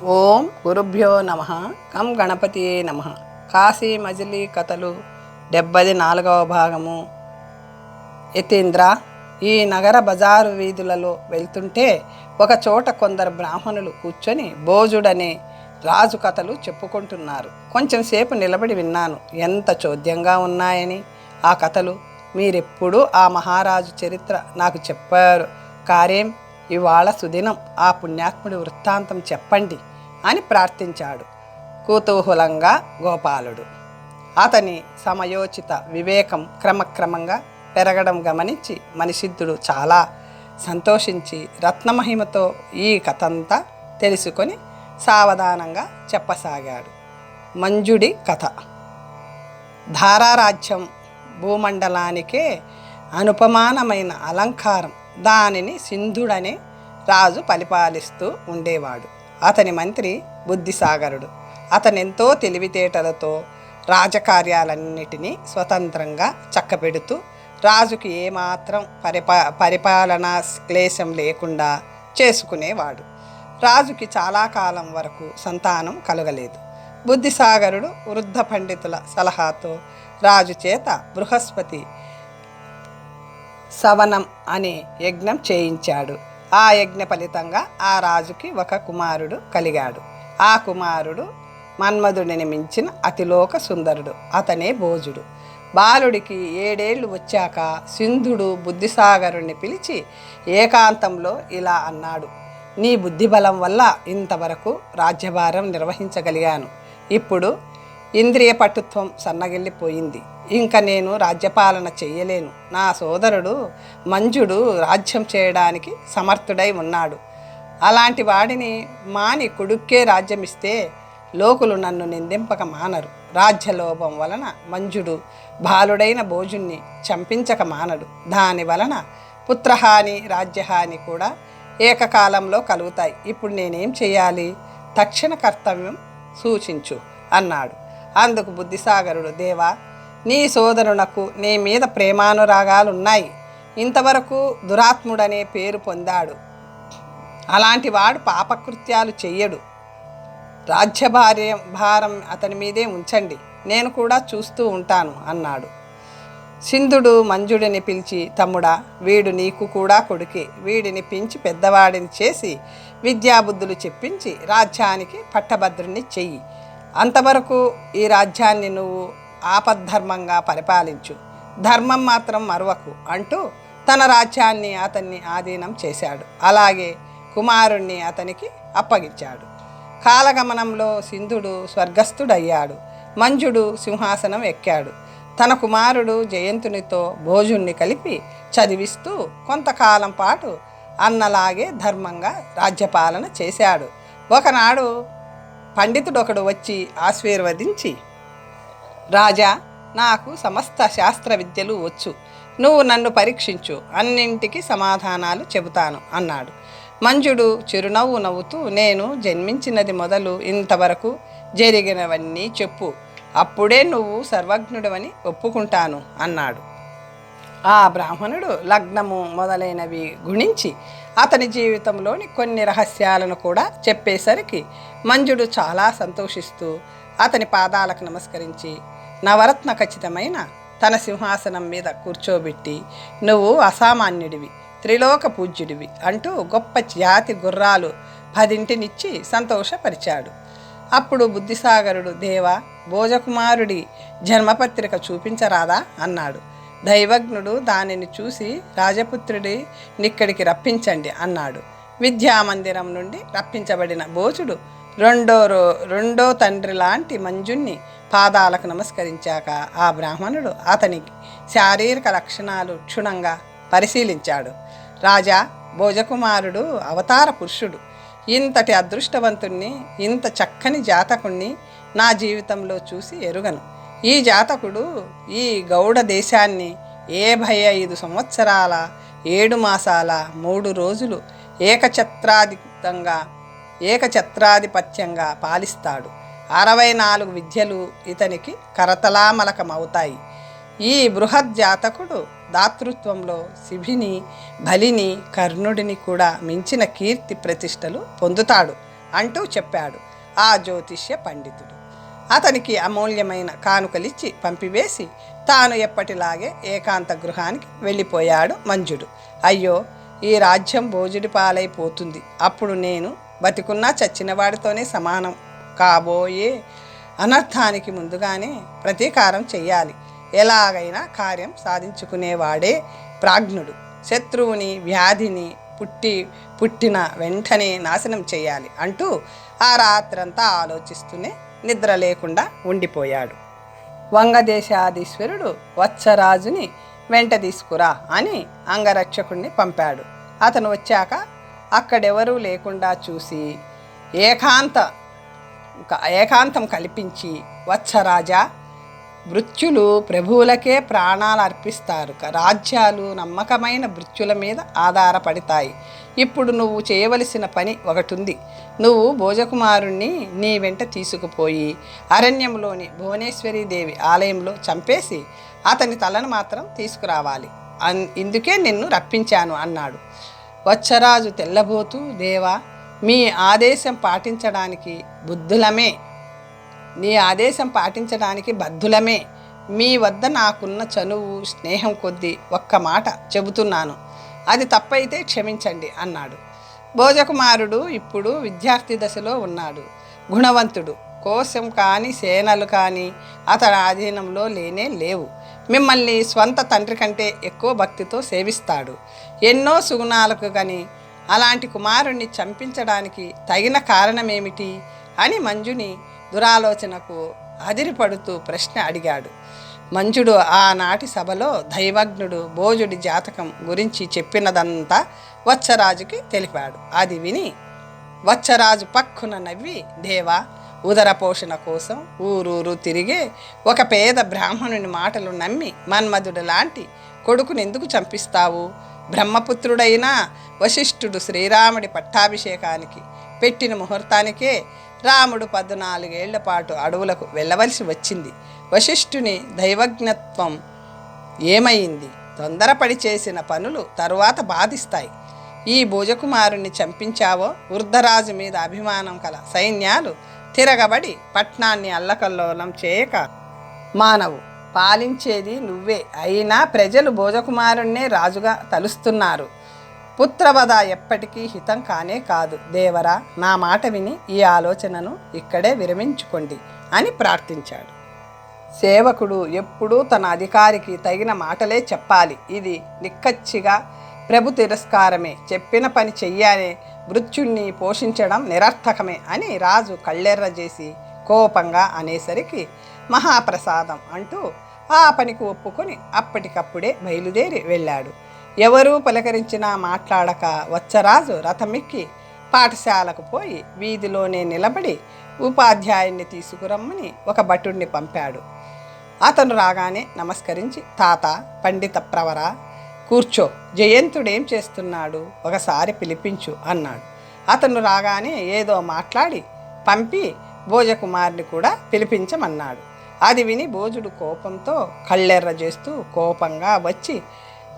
ఓం గురుభ్యో నమ. కం గణపతియే నమ. కాశీ మజిలీ కథలు 74వ భాగము. యతీంద్ర, ఈ నగర బజారు వీధులలో వెళ్తుంటే ఒక చోట కొందరు బ్రాహ్మణులు కూర్చొని భోజుడనే రాజు కథలు చెప్పుకుంటున్నారు. కొంచెం సేపు నిలబడి విన్నాను. ఎంత చోద్యంగా ఉన్నాయని ఆ కథలు. మీరెప్పుడు ఆ మహారాజు చరిత్ర నాకు చెప్పారు కారేం. ఇవాళ సుదినం, ఆ పుణ్యాత్ముడి వృత్తాంతం చెప్పండి అని ప్రార్థించాడు కుతూహలంగా గోపాలుడు. అతని సమయోచిత వివేకం క్రమక్రమంగా పెరగడం గమనించి మనిషిద్ధుడు చాలా సంతోషించి రత్నమహిమతో ఈ కథంతా తెలుసుకొని సావధానంగా చెప్పసాగాడు. మంజుడి కథ. ధారారాజ్యం భూమండలానికే అనుపమానమైన అలంకారం. దానిని సింధుడనే రాజు పరిపాలిస్తూ ఉండేవాడు. అతని మంత్రి బుద్ధిసాగరుడు. అతనెంతో తెలివితేటలతో రాజకార్యాలన్నిటినీ స్వతంత్రంగా చక్కబెడుతూ రాజుకి ఏమాత్రం పరిపాలనా క్లేశం లేకుండా చేసుకునేవాడు. రాజుకి చాలా కాలం వరకు సంతానం కలగలేదు. బుద్ధిసాగరుడు వృద్ధ పండితుల సలహాతో రాజు చేత బృహస్పతి సవనం అనే యజ్ఞం చేయించాడు. ఆ యజ్ఞ ఫలితంగా ఆ రాజుకి ఒక కుమారుడు కలిగాడు. ఆ కుమారుడు మన్మధుడిని మించిన అతిలోక సుందరుడు. అతనే భోజుడు. బాలుడికి 7 ఏళ్ళు వచ్చాక సింధుడు బుద్ధిసాగరుణ్ణి పిలిచి ఏకాంతంలో ఇలా అన్నాడు: నీ బుద్ధిబలం వల్ల ఇంతవరకు రాజ్యభారం నిర్వహించగలిగాను. ఇప్పుడు ఇంద్రియ పటుత్వం సన్నగిల్లిపోయింది. ఇంక నేను రాజ్యపాలన చెయ్యలేను. నా సోదరుడు మంజుడు రాజ్యం చేయడానికి సమర్థుడై ఉన్నాడు. అలాంటి వాడిని మాని కొడుక్కే రాజ్యమిస్తే లోకులు నన్ను నిందింపక మానరు. రాజ్యలోభం వలన మంజుడు బాలుడైన భోజుణ్ణి చంపించక మానడు. దాని వలన పుత్రహాని రాజ్యహాని కూడా ఏకకాలంలో కలుగుతాయి. ఇప్పుడు నేనేం చెయ్యాలి? తక్షణ కర్తవ్యం సూచించు అన్నాడు. అందుకు బుద్ధిసాగరుడు: దేవా, నీ సోదరునకు నీ మీద ప్రేమానురాగాలున్నాయి. ఇంతవరకు దురాత్ముడనే పేరు పొందాడు. అలాంటి వాడు పాపకృత్యాలు చెయ్యడు. భారం అతని మీదే ఉంచండి, నేను కూడా చూస్తూ ఉంటాను అన్నాడు. సింధుడు మంజుడిని పిలిచి, తమ్ముడా, వీడు నీకు కూడా కొడుకే. వీడిని పెంచి పెద్దవాడిని చేసి విద్యాబుద్ధులు చెప్పించి రాజ్యానికి పట్టభద్రుని చెయ్యి. అంతవరకు ఈ రాజ్యాన్ని నువ్వు ఆపద్ధర్మంగా పరిపాలించు, ధర్మం మాత్రం మరువకు అంటూ తన రాజ్యాన్ని అతన్ని ఆధీనం చేశాడు. అలాగే కుమారుణ్ణి అతనికి అప్పగించాడు. కాలగమనంలో సింధుడు స్వర్గస్థుడయ్యాడు. మంజుడు సింహాసనం ఎక్కాడు. తన కుమారుడు జయంతునితో భోజుణ్ణి కలిపి చదివిస్తూ కొంతకాలం పాటు అన్నలాగే ధర్మంగా రాజ్యపాలన చేశాడు. ఒకనాడు పండితుడొకడు వచ్చి ఆశీర్వదించి, రాజా, నాకు సమస్త శాస్త్ర విద్యలు వచ్చు. నువ్వు నన్ను పరీక్షించు, అన్నింటికి సమాధానాలు చెబుతాను అన్నాడు. మంజుడు చిరునవ్వు నవ్వుతూ, నేను జన్మించినది మొదలు ఇంతవరకు జరిగినవన్నీ చెప్పు, అప్పుడే నువ్వు సర్వజ్ఞుడవని ఒప్పుకుంటాను అన్నాడు. ఆ బ్రాహ్మణుడు లగ్నము మొదలైనవి గుణించి అతని జీవితంలోని కొన్ని రహస్యాలను కూడా చెప్పేసరికి మంజుడు చాలా సంతోషిస్తూ అతని పాదాలకు నమస్కరించి నవరత్న ఖచ్చితమైన తన సింహాసనం మీద కూర్చోబెట్టి, నువ్వు అసామాన్యుడివి, త్రిలోక పూజ్యుడివి అంటూ గొప్ప జాతి గుర్రాలు 10 సంతోషపరిచాడు. అప్పుడు బుద్ధిసాగరుడు, దేవా, భోజకుమారుడి జన్మపత్రిక చూపించరాదా అన్నాడు. దైవజ్ఞుడు దానిని చూసి రాజపుత్రుడి నిక్కడికి రప్పించండి అన్నాడు. విద్యామందిరం నుండి రప్పించబడిన భోజుడు రెండో తండ్రి లాంటి మంజుణ్ణి పాదాలకు నమస్కరించాక ఆ బ్రాహ్మణుడు అతనికి శారీరక లక్షణాలు క్షుణ్ణంగా పరిశీలించాడు. రాజా, భోజకుమారుడు అవతార పురుషుడు. ఇంతటి అదృష్టవంతుణ్ణి, ఇంత చక్కని జాతకుణ్ణి నా జీవితంలో చూసి ఎరుగను. ఈ జాతకుడు ఈ గౌడ దేశాన్ని 75 సంవత్సరాల 7 మాసాల 3 రోజులు ఏకఛత్రాధిపత్యంగా పాలిస్తాడు. 64 విద్యలు ఇతనికి కరతలామలకమవుతాయి. ఈ బృహత్ జాతకుడు దాతృత్వంలో శిభిని, బలిని, కర్ణుడిని కూడా మించిన కీర్తి ప్రతిష్టలు పొందుతాడు అంటూ చెప్పాడు ఆ జ్యోతిష్య పండితుడు. అతనికి అమూల్యమైన కానుకలిచ్చి పంపివేసి తాను ఎప్పటిలాగే ఏకాంత గృహానికి వెళ్ళిపోయాడు మంజుడు. అయ్యో, ఈ రాజ్యం భోజుడి పాలైపోతుంది. అప్పుడు నేను బతికున్నా చచ్చినవాడితోనే సమానం. కాబోయే అనర్థానికి ముందుగానే ప్రతీకారం చెయ్యాలి. ఎలాగైనా కార్యం సాధించుకునేవాడే ప్రాజ్ఞుడు. శత్రువుని, వ్యాధిని పుట్టిన వెంటనే నాశనం చేయాలి అంటూ ఆ రాత్రంతా ఆలోచిస్తూనే నిద్ర లేకుండా ఉండిపోయాడు. వంగదేశాధీశ్వరుడు వత్సరాజుని వెంట తీసుకురా అని అంగరక్షకుణ్ణి పంపాడు. అతను వచ్చాక అక్కడెవరూ లేకుండా చూసి ఏకాంతం కల్పించి, వత్సరాజా, భృత్యులు ప్రభువులకే ప్రాణాలు అర్పిస్తారు. రాజ్యాలు నమ్మకమైన భృత్యుల మీద ఆధారపడతాయి. ఇప్పుడు నువ్వు చేయవలసిన పని ఒకటుంది. నువ్వు భోజకుమారుణ్ణి నీ వెంట తీసుకుపోయి అరణ్యంలోని భువనేశ్వరీదేవి ఆలయంలో చంపేసి అతని తలను మాత్రం తీసుకురావాలి. ఇందుకే నిన్ను రప్పించాను అన్నాడు. వత్సరాజు తెల్లబోతూ, దేవా, మీ ఆదేశం పాటించడానికి బద్ధులమే. మీ వద్ద నాకున్న చనువు, స్నేహం కొద్దీ ఒక్క మాట చెబుతున్నాను. అది తప్పైతే క్షమించండి అన్నాడు. భోజకుమారుడు ఇప్పుడు విద్యార్థి దశలో ఉన్నాడు. గుణవంతుడు. కోశం కానీ సేనలు కానీ అతని ఆధీనంలో లేనే లేవు. మిమ్మల్ని స్వంత తండ్రి కంటే ఎక్కువ భక్తితో సేవిస్తాడు. ఎన్నో సుగుణాలకు గని అలాంటి కుమారుణ్ణి చంపించడానికి తగిన కారణమేమిటి అని మంజుని దురాలోచనకు అదిరిపడుతూ ప్రశ్న అడిగాడు. మంజుడు ఆనాటి సభలో దైవజ్ఞుడు భోజుడి జాతకం గురించి చెప్పినదంతా వత్సరాజుకి తెలిపాడు. అది విని వత్సరాజు పక్కున నవ్వి, దేవా, ఉదర పోషణ కోసం ఊరూరు తిరిగే ఒక పేద బ్రాహ్మణుని మాటలు నమ్మి మన్మధుడు లాంటి కొడుకుని ఎందుకు చంపిస్తావు? బ్రహ్మపుత్రుడైన వశిష్ఠుడు శ్రీరాముడి పట్టాభిషేకానికి పెట్టిన ముహూర్తానికే రాముడు 14 ఏళ్ల పాటు అడవులకు వెళ్ళవలసి వచ్చింది. వశిష్ఠుని దైవజ్ఞత్వం ఏమైంది? తొందరపడి చేసిన పనులు తరువాత బాధిస్తాయి. ఈ భోజకుమారుణ్ణి చంపించావో వృద్ధరాజు మీద అభిమానం కల సైన్యాలు తిరగబడి పట్నాన్ని అల్లకల్లోలం చేయక మానవు. పాలించేది నువ్వే అయినా ప్రజలు భోజకుమారుణ్ణే రాజుగా తలుస్తున్నారు. పుత్రవధ ఎప్పటికీ హితం కానే కాదు. దేవరా, నా మాట విని ఈ ఆలోచనను ఇక్కడే విరమించుకోండి అని ప్రార్థించాడు. సేవకుడు ఎప్పుడూ తన అధికారికి తగిన మాటలే చెప్పాలి. ఇది నిక్కచ్చిగా ప్రభు తిరస్కారమే. చెప్పిన పని చెయ్యాలే, మృత్యుణ్ణి పోషించడం నిరర్థకమే అని రాజు కళ్ళెర్ర చేసి కోపంగా అనేసరికి మహాప్రసాదం అంటూ ఆ పనికి ఒప్పుకొని అప్పటికప్పుడే బయలుదేరి వెళ్ళాడు. ఎవరూ పలకరించినా మాట్లాడక వత్సరాజు రథమెక్కి పాఠశాలకు పోయి వీధిలోనే నిలబడి ఉపాధ్యాయుణ్ణి తీసుకురమ్మని ఒక భటుణ్ణి పంపాడు. అతను రాగానే నమస్కరించి, తాత, పండిత ప్రవర, కూర్చో, జయంతుడేం చేస్తున్నాడు? ఒకసారి పిలిపించు అన్నాడు. అతను రాగానే ఏదో మాట్లాడి పంపి భోజకుమార్ని కూడా పిలిపించమన్నాడు. అది విని భోజుడు కోపంతో కళ్ళెర్ర చేస్తూ కోపంగా వచ్చి,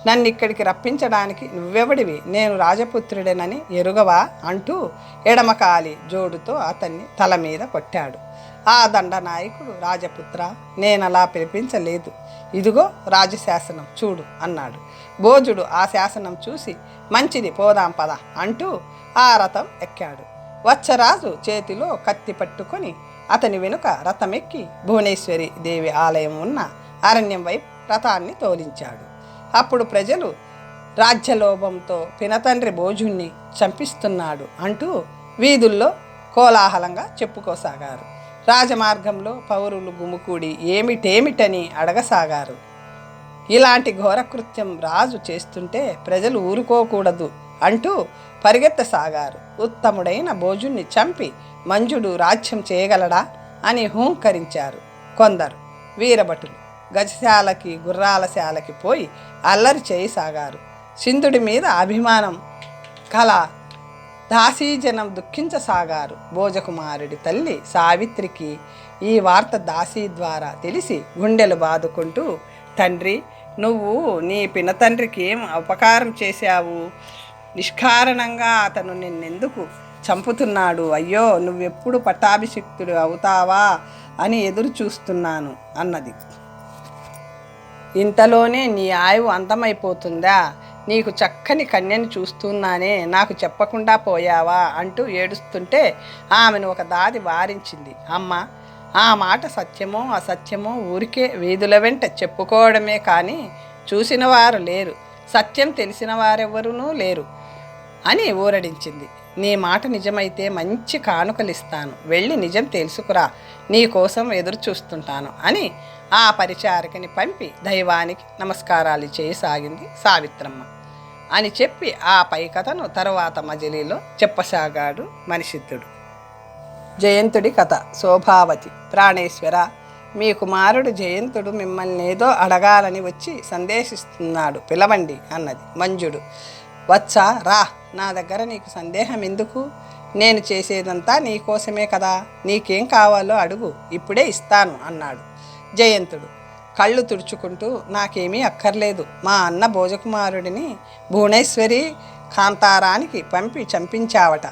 నన్ను ఇక్కడికి రప్పించడానికి నువ్వెవడివి? నేను రాజపుత్రుడేనని ఎరుగవా అంటూ ఎడమకాలి జోడుతో అతన్ని తల మీద కొట్టాడు. ఆ దండనాయకుడు, రాజపుత్ర, నేనలా పిలిపించలేదు, ఇదిగో రాజశాసనం చూడు అన్నాడు. భోజుడు ఆ శాసనం చూసి, మంచిది, పోదాం పద అంటూ ఆ రథం ఎక్కాడు. వత్సరాజు చేతిలో కత్తి పట్టుకొని అతని వెనుక రథమెక్కి భువనేశ్వరి దేవి ఆలయం ఉన్న అరణ్యం వైపు రథాన్ని తోలించాడు. అప్పుడు ప్రజలు రాజ్యలోభంతో పినతండ్రి భోజుణ్ణి చంపిస్తున్నాడు అంటూ వీధుల్లో కోలాహలంగా చెప్పుకోసాగారు. రాజమార్గంలో పౌరులు గుమికూడి ఏమిటేమిటని అడగసాగారు. ఇలాంటి ఘోరకృత్యం రాజు చేస్తుంటే ప్రజలు ఊరుకోకూడదు అంటూ పరిగెత్తసాగారు. ఉత్తముడైన భోజుణ్ణి చంపి మంజుడు రాజ్యం చేయగలడా అని హూంకరించారు కొందరు. వీరభటులు గజశాలకి, గుర్రాలశాలకి పోయి అల్లరి చేయసాగారు. సింధుడి మీద అభిమానం కల దాసీజనం దుఃఖించసాగారు. భోజకుమారుడి తల్లి సావిత్రికి ఈ వార్త దాసీ ద్వారా తెలిసి గుండెలు బాదుకుంటూ, తండ్రి, నువ్వు నీ పినతండ్రికి ఏం ఉపకారం చేశావు? నిష్కారణంగా అతను నిన్నెందుకు చంపుతున్నాడు. అయ్యో, నువ్వెప్పుడు పట్టాభిషిక్తుడు అవుతావా అని ఎదురు చూస్తున్నాను అన్నది. ఇంతలోనే నీ ఆయువు అంతమైపోతుందా? నీకు చక్కని కన్యని చూస్తున్నానే, నాకు చెప్పకుండా పోయావా అంటూ ఏడుస్తుంటే ఆమెను ఒక దాది వారించింది. అమ్మ, ఆ మాట సత్యమో అసత్యమో ఊరికే వీధుల వెంట చెప్పుకోవడమే కానీ చూసిన వారు లేరు, సత్యం తెలిసిన వారెవరూ లేరు అని ఊరడించింది. నీ మాట నిజమైతే మంచి కానుకలిస్తాను, వెళ్ళి నిజం తెలుసుకురా, నీ కోసం ఎదురు చూస్తుంటాను అని ఆ పరిచారకని పంపి దైవానికి నమస్కారాలు చేయసాగింది సావిత్రమ్మ. అని చెప్పి ఆ పై కథను తరువాత మజిలీలో చెప్పసాగాడు మణిసిద్ధుడు. జయంతుడి కథ. శోభావతి. ప్రాణేశ్వర, మీ కుమారుడు జయంతుడు మిమ్మల్ని ఏదో అడగాలని వచ్చి సందేశిస్తున్నాడు, పిలవండి అన్నది. మంజుడు, వచ్చా, రా, నా దగ్గర నీకు సందేహం ఎందుకు? నేను చేసేదంతా నీకోసమే కదా, నీకేం కావాలో అడుగు, ఇప్పుడే ఇస్తాను అన్నాడు. జయంతుడు కళ్ళు తుడుచుకుంటూ, నాకేమీ అక్కర్లేదు, మా అన్న భోజకుమారుడిని భువనేశ్వరి కాంతారానికి పంపి చంపించావట,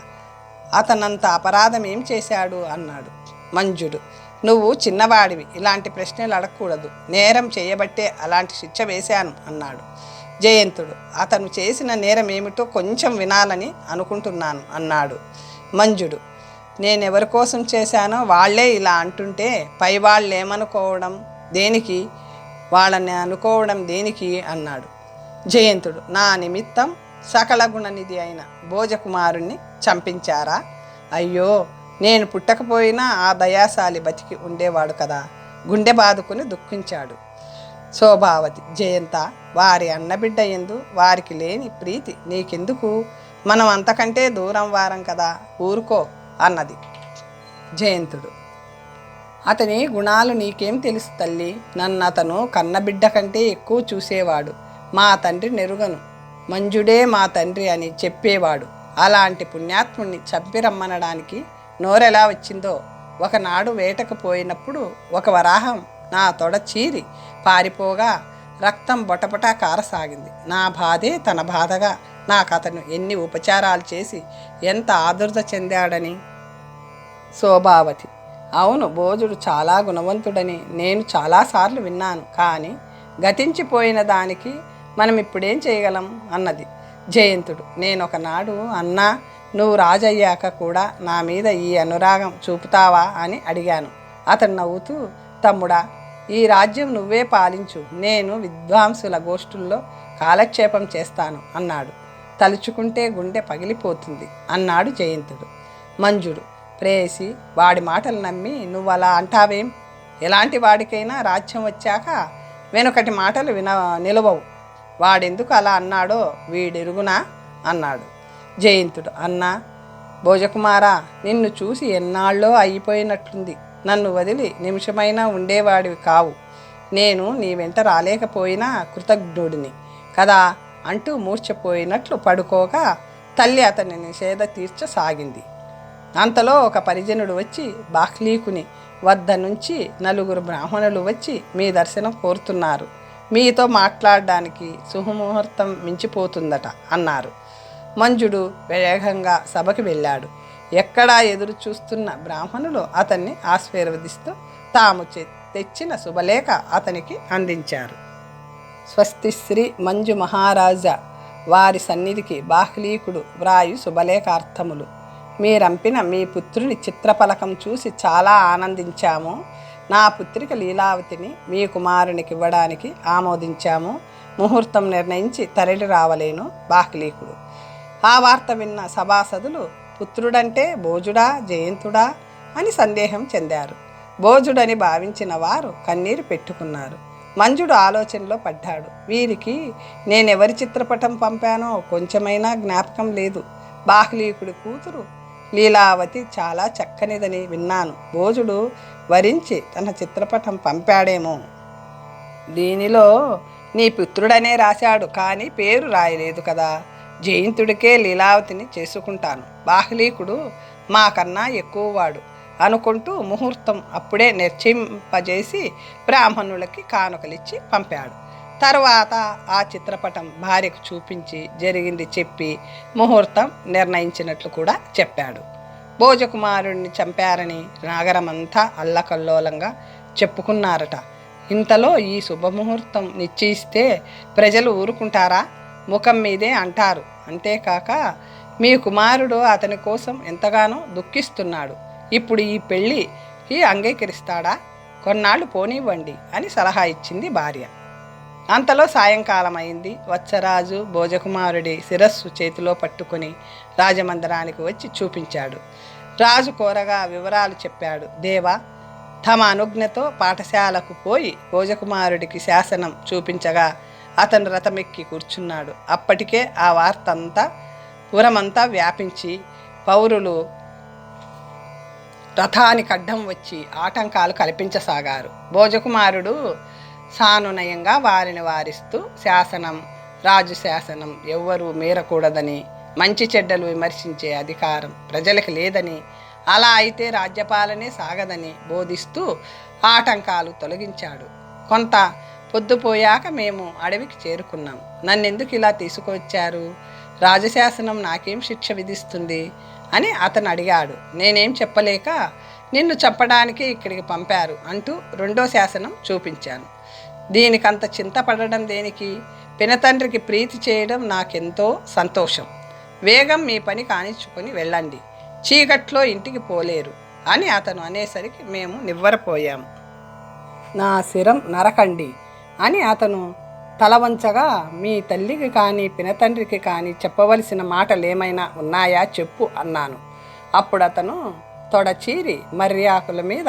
అతనంత అపరాధం ఏం చేశాడు అన్నాడు. మంజుడు, నువ్వు చిన్నవాడివి, ఇలాంటి ప్రశ్నలు అడగకూడదు, నేరం చేయబట్టే అలాంటి శిక్ష వేశాను అన్నాడు. జయంతుడు, అతను చేసిన నేరం ఏమిటో కొంచెం వినాలని అనుకుంటున్నాను అన్నాడు. మంజుడు, నేనెవరి కోసం చేశానో వాళ్లే ఇలా అంటుంటే పై వాళ్ళు ఏమనుకోవడం దేనికి, వాళ్ళని అనుకోవడం దేనికి అన్నాడు. జయంతుడు, నా నిమిత్తం సకల గుణనిధి అయిన భోజకుమారుణ్ణి చంపించారా? అయ్యో, నేను పుట్టకపోయినా ఆ దయాశాలి బతికి ఉండేవాడు కదా. గుండె బాదుకుని దుఃఖించాడు. శోభావతి. జయంత, వారి అన్నబిడ్డ యందు వారికి లేని ప్రీతి నీకెందుకు? మనం అంతకంటే దూరం వారం కదా, ఊరుకో అన్నది. జయంతుడు, అతని గుణాలు నీకేం తెలుసు తల్లి, నన్ను అతను కన్నబిడ్డ కంటే ఎక్కువ చూసేవాడు, మా తండ్రి నెరుగను, మంజుడే మా తండ్రి అని చెప్పేవాడు. అలాంటి పుణ్యాత్ముణ్ణి చంపిరమ్మనడానికి నోరెలా వచ్చిందో. ఒకనాడు వేటకు పోయినప్పుడు ఒక వరాహం నా తొడ చీరి పారిపోగా రక్తం బొటబొటా కారసాగింది. నా బాధే తన బాధగా నాకు అతను ఎన్ని ఉపచారాలు చేసి ఎంత ఆదుర్ద చెందాడని. శోభావతి. అవును, భోజుడు చాలా గుణవంతుడని నేను చాలాసార్లు విన్నాను, కానీ గతించిపోయిన దానికి మనం ఇప్పుడేం చేయగలం అన్నది. జయంతుడు, నేనొకనాడు అన్నా, నువ్వు రాజయ్యాక కూడా నా మీద ఈ అనురాగం చూపుతావా అని అడిగాను. అతను నవ్వుతూ, తమ్ముడా, ఈ రాజ్యం నువ్వే పాలించు, నేను విద్వాంసుల గోష్ఠుల్లో కాలక్షేపం చేస్తాను అన్నాడు. తలుచుకుంటే గుండె పగిలిపోతుంది అన్నాడు జయంతుడు. మంజుడు, ప్రేయసి, వాడి మాటలు నమ్మి నువ్వు అలా అంటావేం? ఎలాంటి వాడికైనా రాజ్యం వచ్చాక వెనుకటి మాటలు నిలవవు. వాడెందుకు అలా అన్నాడో వీడెరుగునా అన్నాడు. జయంతుడు, అన్నా, భోజకుమారా, నిన్ను చూసి ఎన్నాళ్ళో అయిపోయినట్లుంది, నన్ను వదిలి నిమిషమైనా ఉండేవాడివి కావు, నేను నీ వెంట రాలేకపోయినా కృతజ్ఞుడిని కదా అంటూ మూర్ఛపోయినట్లు పడుకోగా తల్లి అతని నిషేధ తీర్చసాగింది. అంతలో ఒక పరిజనుడు వచ్చి, బాహ్లీకుని వద్ద నుంచి 4 బ్రాహ్మణులు వచ్చి మీ దర్శనం కోరుతున్నారు, మీతో మాట్లాడడానికి శుభముహూర్తం మించిపోతుందట అన్నారు. మంజుడు వేగంగా సభకి వెళ్ళాడు. ఎక్కడా ఎదురు చూస్తున్న బ్రాహ్మణులు అతన్ని ఆశీర్వదిస్తూ తాము తెచ్చిన శుభలేఖ అతనికి అందించారు. స్వస్తి శ్రీ మంజు మహారాజా వారి సన్నిధికి బాహ్లీకుడు వ్రాయు శుభలేఖార్థములు. మీరంపిన మీ పుత్రుని చిత్రపలకం చూసి చాలా ఆనందించాము. నా పుత్రిక లీలావతిని మీ కుమారునికి ఇవ్వడానికి ఆమోదించాము. ముహూర్తం నిర్ణయించి తరలి రావలేను. బాహ్లీకుడు. ఆ వార్త విన్న సభాసదులు పుత్రుడంటే భోజుడా జయంతుడా అని సందేహం చెందారు. భోజుడని భావించిన వారు కన్నీరు పెట్టుకున్నారు. మంజుడు ఆలోచనలో పడ్డాడు. వీరికి నేనెవరి చిత్రపటం పంపానో కొంచెమైనా జ్ఞాపకం లేదు. బాహ్లీకుడి కూతురు లీలావతి చాలా చక్కనిదని విన్నాను. భోజుడు వరించి తన చిత్రపటం పంపాడేమో. దీనిలో నీ పుత్రుడనే రాశాడు, కానీ పేరు రాయలేదు కదా. జయంతుడికే లీలావతిని చేసుకుంటాను. బాహ్లీకుడు మాకన్నా ఎక్కువవాడు అనుకుంటూ ముహూర్తం అప్పుడే నిర్చయింపజేసి బ్రాహ్మణులకి కానుకలిచ్చి పంపాడు. తరువాత ఆ చిత్రపటం భార్యకు చూపించి జరిగింది చెప్పి ముహూర్తం నిర్ణయించినట్లు కూడా చెప్పాడు. భోజకుమారుడిని చంపారని నగరమంతా అల్లకల్లోలంగా చెప్పుకున్నారట. ఇంతలో ఈ శుభముహూర్తం నిశ్చయిస్తే ప్రజలు ఊరుకుంటారా? ముఖం మీదే అంటారు. అంతేకాక మీ కుమారుడు అతని కోసం ఎంతగానో దుఃఖిస్తున్నాడు. ఇప్పుడు ఈ పెళ్ళికి అంగీకరిస్తాడా? కొన్నాళ్ళు పోనివ్వండి అని సలహా ఇచ్చింది భార్య. అంతలో సాయంకాలం అయింది. వత్సరాజు భోజకుమారుడి శిరస్సు చేతిలో పట్టుకుని రాజమందిరానికి వచ్చి చూపించాడు. రాజు కోరగా వివరాలు చెప్పాడు. దేవా తమ అనుజ్ఞతో పాఠశాలకు పోయి భోజకుమారుడికి శాసనం చూపించగా అతను రథమెక్కి కూర్చున్నాడు. అప్పటికే ఆ వార్త అంతా పురమంతా వ్యాపించి పౌరులు రథానికి అడ్డం వచ్చి ఆటంకాలు కల్పించసాగారు. భోజకుమారుడు సానునయంగా వారిని వారిస్తూ శాసనం, రాజు శాసనం ఎవ్వరూ మీరకూడదని, మంచి చెడ్డలు విమర్శించే అధికారం ప్రజలకు లేదని, అలా అయితే రాజ్యపాలనే సాగదని బోధిస్తూ ఆటంకాలు తొలగించాడు. కొంత పొద్దుపోయాక మేము అడవికి చేరుకున్నాం. నన్నెందుకు ఇలా తీసుకువచ్చారు? రాజశాసనం నాకేం శిక్ష విధిస్తుంది అని అతను అడిగాడు. నేనేం చెప్పలేక నిన్ను చెప్పడానికి ఇక్కడికి పంపారు అంటూ రెండో శాసనం చూపించాను. దీనికంత చింతపడడం దేనికి? పినతండ్రికి ప్రీతి చేయడం నాకెంతో సంతోషం. వేగం మీ పని కానిచ్చుకొని వెళ్ళండి, చీకట్లో ఇంటికి పోలేరు అని అతను అనేసరికి మేము నివ్వరపోయాము. నా శిరం నరకండి అని అతను తల వంచగా, మీ తల్లికి కానీ పినతండ్రికి కానీ చెప్పవలసిన మాటలేమైనా ఉన్నాయా చెప్పు అన్నాను. అప్పుడు అతను తొడ చీరి మర్యాకుల మీద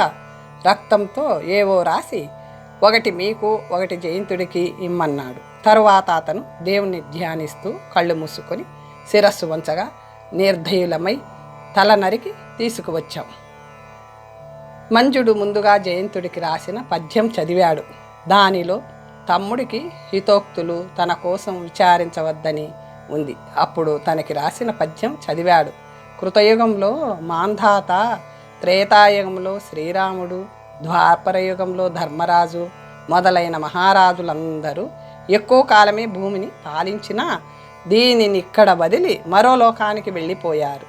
రక్తంతో ఏవో రాసి ఒకటి మీకు ఒకటి జయంతుడికి ఇమ్మన్నాడు. తరువాత అతను దేవుణ్ణి ధ్యానిస్తూ కళ్ళు మూసుకొని శిరస్సు వంచగా నిర్దయులమై తల నరికి తీసుకువచ్చాం. మంజుడు ముందుగా జయంతుడికి రాసిన పద్యం చదివాడు. దానిలో తమ్ముడికి హితోక్తులు తన కోసం విచారించవద్దని ఉంది. అప్పుడు తనకి రాసిన పద్యం చదివాడు. కృతయుగంలో మాంధాత, త్రేతాయుగంలో శ్రీరాముడు, ద్వాపరయుగంలో ధర్మరాజు మొదలైన మహారాజులందరూ ఎక్కువ కాలమే భూమిని పాలించినా దీనిని ఇక్కడ వదిలి మరో లోకానికి వెళ్ళిపోయారు.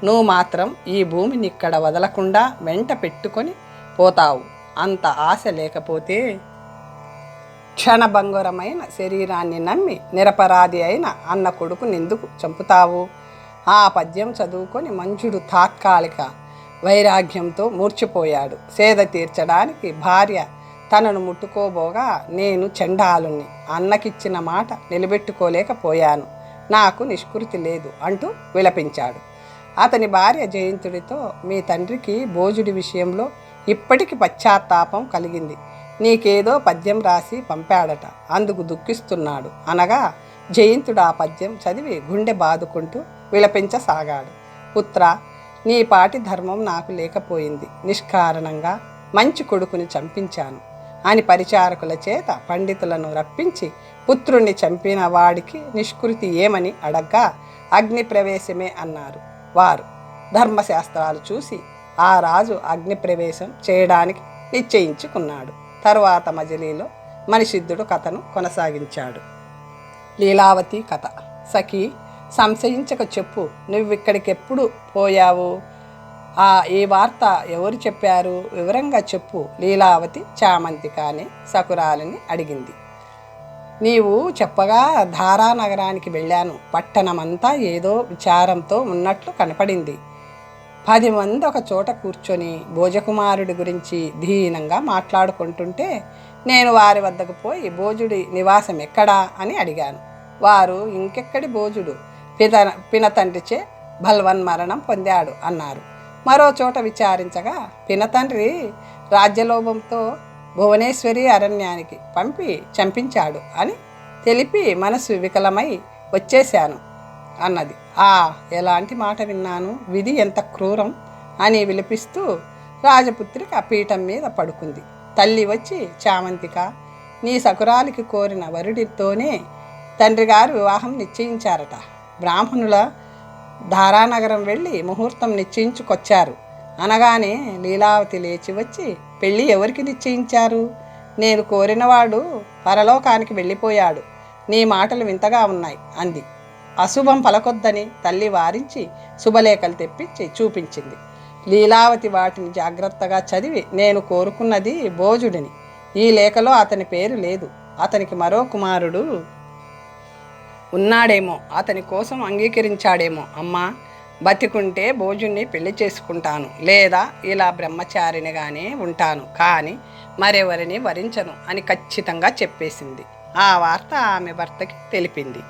నువ్వు మాత్రం ఈ భూమిని ఇక్కడ వదలకుండా వెంట పెట్టుకొని పోతావు. అంత ఆశ లేకపోతే క్షణభంగురమైన శరీరాన్ని నమ్మి నిరపరాధి అయిన అన్న కొడుకునెందుకు చంపుతావు? ఆ పద్యం చదువుకొని మంజుడు తాత్కాలిక వైరాగ్యంతో మూర్చిపోయాడు. సేద తీర్చడానికి భార్య తనను ముట్టుకోబోగా, నేను చండాలుణ్ణి, అన్నకిచ్చిన మాట నిలబెట్టుకోలేకపోయాను, నాకు నిష్కృతి లేదు అంటూ విలపించాడు. అతని భార్య జయంతుడితో, మీ తండ్రికి భోజుడి విషయంలో ఇప్పటికి పశ్చాత్తాపం కలిగింది. నీకేదో పద్యం రాసి పంపాడట, అందుకు దుఃఖిస్తున్నాడు అనగా జయంతుడు ఆ పద్యం చదివి గుండె బాదుకుంటూ విలపించసాగాడు. పుత్ర, నీ పాటి ధర్మం నాకు లేకపోయింది. నిష్కారణంగా మంచి కొడుకుని చంపించాను అని పరిచారకుల చేత పండితులను రప్పించి పుత్రుణ్ణి చంపిన వాడికి నిష్కృతి ఏమని అడగ్గా అగ్ని ప్రవేశమే అన్నారు. వారు ధర్మశాస్త్రాలు చూసి ఆ రాజు అగ్ని ప్రవేశం చేయడానికి నిశ్చయించుకున్నాడు. తరువాత మజిలీలో మణిసిద్ధుడు కథను కొనసాగించాడు. లీలావతి కథ. సఖి, సంశయించక చెప్పు, నువ్విక్కడికెప్పుడు పోయావు? ఈ వార్త ఎవరు చెప్పారు? వివరంగా చెప్పు. లీలావతి చామంతికానే సకురాలని అడిగింది. నీవు చెప్పగా ధారానగరానికి వెళ్ళాను. పట్టణమంతా ఏదో విచారంతో ఉన్నట్లు కనపడింది. 10 మంది ఒక చోట కూర్చొని భోజకుమారుడి గురించి ధీనంగా మాట్లాడుకుంటుంటే నేను వారి వద్దకు పోయి, భోజుడి నివాసం ఎక్కడా అని అడిగాను. వారు, ఇంకెక్కడి భోజుడు, పినతండ్రిచే బల్వన్మరణం పొందాడు అన్నారు. మరో చోట విచారించగా పినతండ్రి రాజ్యలోభంతో భువనేశ్వరి అరణ్యానికి పంపి చంపించాడు అని తెలిపి మనసు వికలమై వచ్చేశాను అన్నది. ఎలాంటి మాట విన్నాను, విధి ఎంత క్రూరం అని విలపిస్తూ రాజపుత్రిక పీఠం మీద పడుకుంది. తల్లి వచ్చి, చామంతిక, నీ సకురాలికి కోరిన వరుడితోనే తండ్రి గారు వివాహం నిశ్చయించారట. బ్రాహ్మణుల ధారానగరం వెళ్ళి ముహూర్తం నిశ్చయించుకొచ్చారు అనగానే లీలావతి లేచి వచ్చి, పెళ్ళి ఎవరికి నిశ్చయించారు? నేను కోరినవాడు పరలోకానికి వెళ్ళిపోయాడు. నీ మాటలు వింతగా ఉన్నాయి అంది. అశుభం పలకొద్దని తల్లి వారించి శుభలేఖలు తెప్పించి చూపించింది. లీలావతి వాటిని జాగ్రత్తగా చదివి, నేను కోరుకున్నది భోజుడిని. ఈ లేఖలో అతని పేరు లేదు. అతనికి మరో కుమారుడు ఉన్నాడేమో, అతని కోసం అంగీకరించాడేమో. అమ్మా, బతికుంటే భోజుణ్ణి పెళ్లి చేసుకుంటాను, లేదా ఇలా బ్రహ్మచారినిగానే ఉంటాను, కానీ మరెవరిని వరించను అని ఖచ్చితంగా చెప్పేసింది. ఆ వార్త ఆమె భర్తకి తెలిపింది.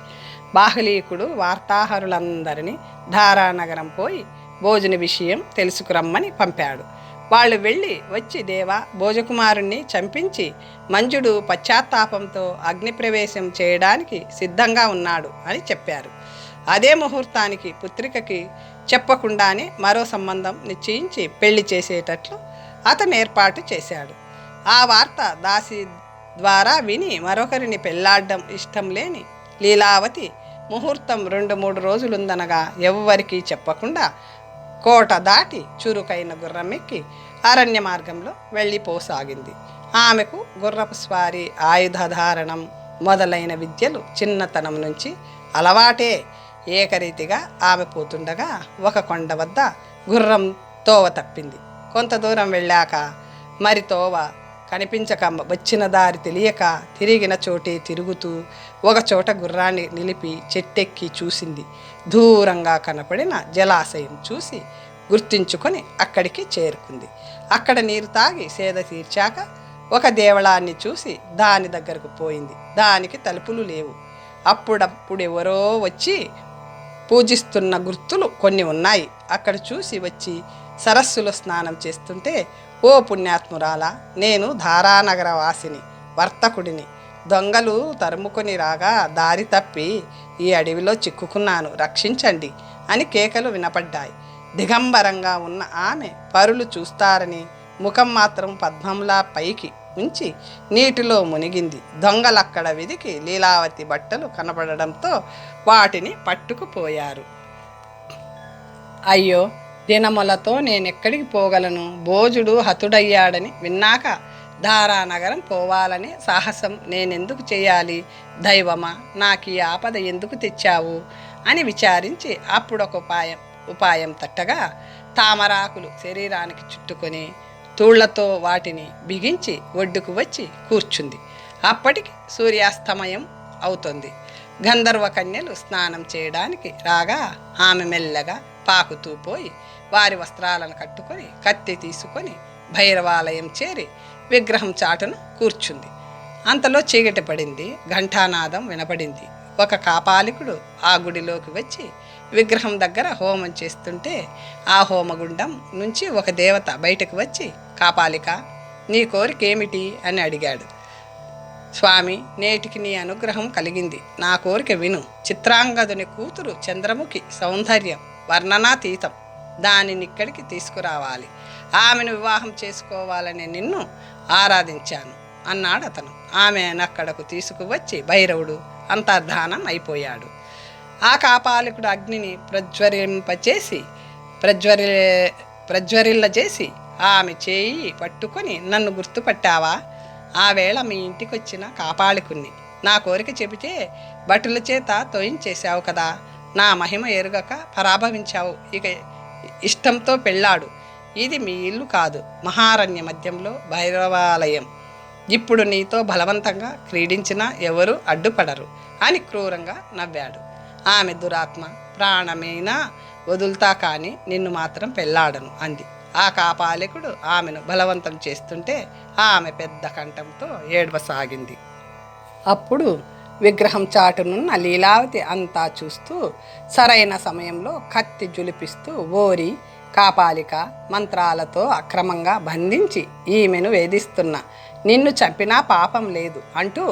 బాహ్లీకుడు వార్తాహరులందరినీ ధారానగరం పోయి భోజన విషయం తెలుసుకురమ్మని పంపాడు. వాళ్ళు వెళ్ళి వచ్చి, దేవా, భోజకుమారుణ్ణి చంపించి మంజుడు పశ్చాత్తాపంతో అగ్నిప్రవేశం చేయడానికి సిద్ధంగా ఉన్నాడు అని చెప్పారు. అదే ముహూర్తానికి పుత్రికకి చెప్పకుండానే మరో సంబంధం నిశ్చయించి పెళ్లి చేసేటట్లు అతను ఏర్పాటు చేశాడు. ఆ వార్త దాసి ద్వారా విని మరొకరిని పెళ్లాడడం ఇష్టం లేని లీలావతి ముహూర్తం 2-3 రోజులుందనగా ఎవ్వరికీ చెప్పకుండా కోట దాటి చురుకైన గుర్రమెక్కి అరణ్య మార్గంలో వెళ్ళిపోసాగింది. ఆమెకు గుర్రపు స్వారీ, ఆయుధధారణం మొదలైన విద్యలు చిన్నతనం నుంచి అలవాటే. ఏకరీతిగా ఆమె పోతుండగా ఒక కొండ వద్ద గుర్రం తోవ తప్పింది. కొంత దూరం వెళ్ళాక మరి తోవ కనిపించక, వచ్చిన దారి తెలియక తిరిగిన చోటే తిరుగుతూ ఒకచోట గుర్రాన్ని నిలిపి చెట్టెక్కి చూసింది. దూరంగా కనపడిన జలాశయం చూసి గుర్తించుకొని అక్కడికి చేరుకుంది. అక్కడ నీరు తాగి సేద తీర్చాక ఒక దేవళాన్ని చూసి దాని దగ్గరకు పోయింది. దానికి తలుపులు లేవు. అప్పుడప్పుడెవరో వచ్చి పూజిస్తున్న గుర్తులు కొన్ని ఉన్నాయి. అక్కడ చూసి వచ్చి సరస్సులో స్నానం చేస్తుంటే, ఓ పుణ్యాత్మురాలా, నేను ధారానగర వాసిని, వర్తకుడిని. దొంగలు తరుముకొని రాగా దారి తప్పి ఈ అడవిలో చిక్కుకున్నాను, రక్షించండి అని కేకలు వినపడ్డాయి. దిగంబరంగా ఉన్న ఆమె పరులు చూస్తారని ముఖం మాత్రం పద్మంలా పైకి ఉంచి నీటిలో మునిగింది. దొంగలక్కడ వెదికి లీలావతి బట్టలు కనపడడంతో వాటిని పట్టుకుపోయారు. అయ్యో, దినములతో నేనెక్కడికి పోగలను? భోజుడు హతుడయ్యాడని విన్నాక ధారానగరం పోవాలని సాహసం నేనెందుకు చేయాలి? దైవమా, నాకు ఈ ఆపద ఎందుకు తెచ్చావు అని విచారించి అప్పుడొక ఉపాయం తట్టగా తామరాకులు శరీరానికి చుట్టుకొని తూళ్లతో వాటిని బిగించి ఒడ్డుకు వచ్చి కూర్చుంది. అప్పటికి సూర్యాస్తమయం అవుతుంది. గంధర్వ కన్యలు స్నానం చేయడానికి రాగా ఆమె మెల్లగా పాకుతూ పోయి వారి వస్త్రాలను కట్టుకొని కత్తి తీసుకొని భైరవాలయం చేరి విగ్రహం చాటున కూర్చుంది. అంతలో చీకటి పడింది. ఘంటానాదం వినపడింది. ఒక కాపాలికుడు ఆ గుడిలోకి వచ్చి విగ్రహం దగ్గర హోమం చేస్తుంటే ఆ హోమగుండం నుంచి ఒక దేవత బయటకు వచ్చి, కాపాలిక, నీ కోరికేమిటి అని అడిగాడు. స్వామి, నేటికి నీ అనుగ్రహం కలిగింది. నా కోరిక విను. చిత్రాంగదుని కూతురు చంద్రముఖి సౌందర్యం వర్ణనాతీతం. దానిని ఇక్కడికి తీసుకురావాలి. ఆమెను వివాహం చేసుకోవాలని నిన్ను ఆరాధించాను అన్నాడు అతను. ఆమెను అక్కడకు తీసుకువచ్చి భైరవుడు అంతర్ధానం అయిపోయాడు. ఆ కాపాలికుడు అగ్నిని ప్రజ్వరిల్లజేసి ఆమె చేయి పట్టుకొని, నన్ను గుర్తుపట్టావా? ఆ వేళ మీ ఇంటికి వచ్చిన కాపాలికుణ్ణి. నా కోరిక చెబితే భటుల చేత తోయించేశావు కదా. నా మహిమ ఎరుగక పరాభవించావు. ఇక ఇష్టంతో పెళ్ళాడు. ఇది మీ ఇల్లు కాదు, మహారణ్య మధ్యంలో భైరవాలయం. ఇప్పుడు నీతో బలవంతంగా క్రీడించినా ఎవరు అడ్డుపడరు అని క్రూరంగా నవ్వాడు. ఆమె దురాత్మ, ప్రాణమైనా వదులుతా కానీ నిన్ను మాత్రం పెళ్ళాడను అంది. ఆ కాపాలికుడు ఆమెను బలవంతం చేస్తుంటే ఆమె పెద్ద కంఠంతో ఏడవసాగింది. అప్పుడు విగ్రహం చాటునున్న లీలావతి అంతా చూస్తూ సరైన సమయంలో కత్తి జులిపిస్తూ, ఓరి కాపాలిక, మంత్రాలతో అక్రమంగా బంధించి ఈమెను వేధిస్తున్న నిన్ను చంపినా పాపం లేదు అంటూ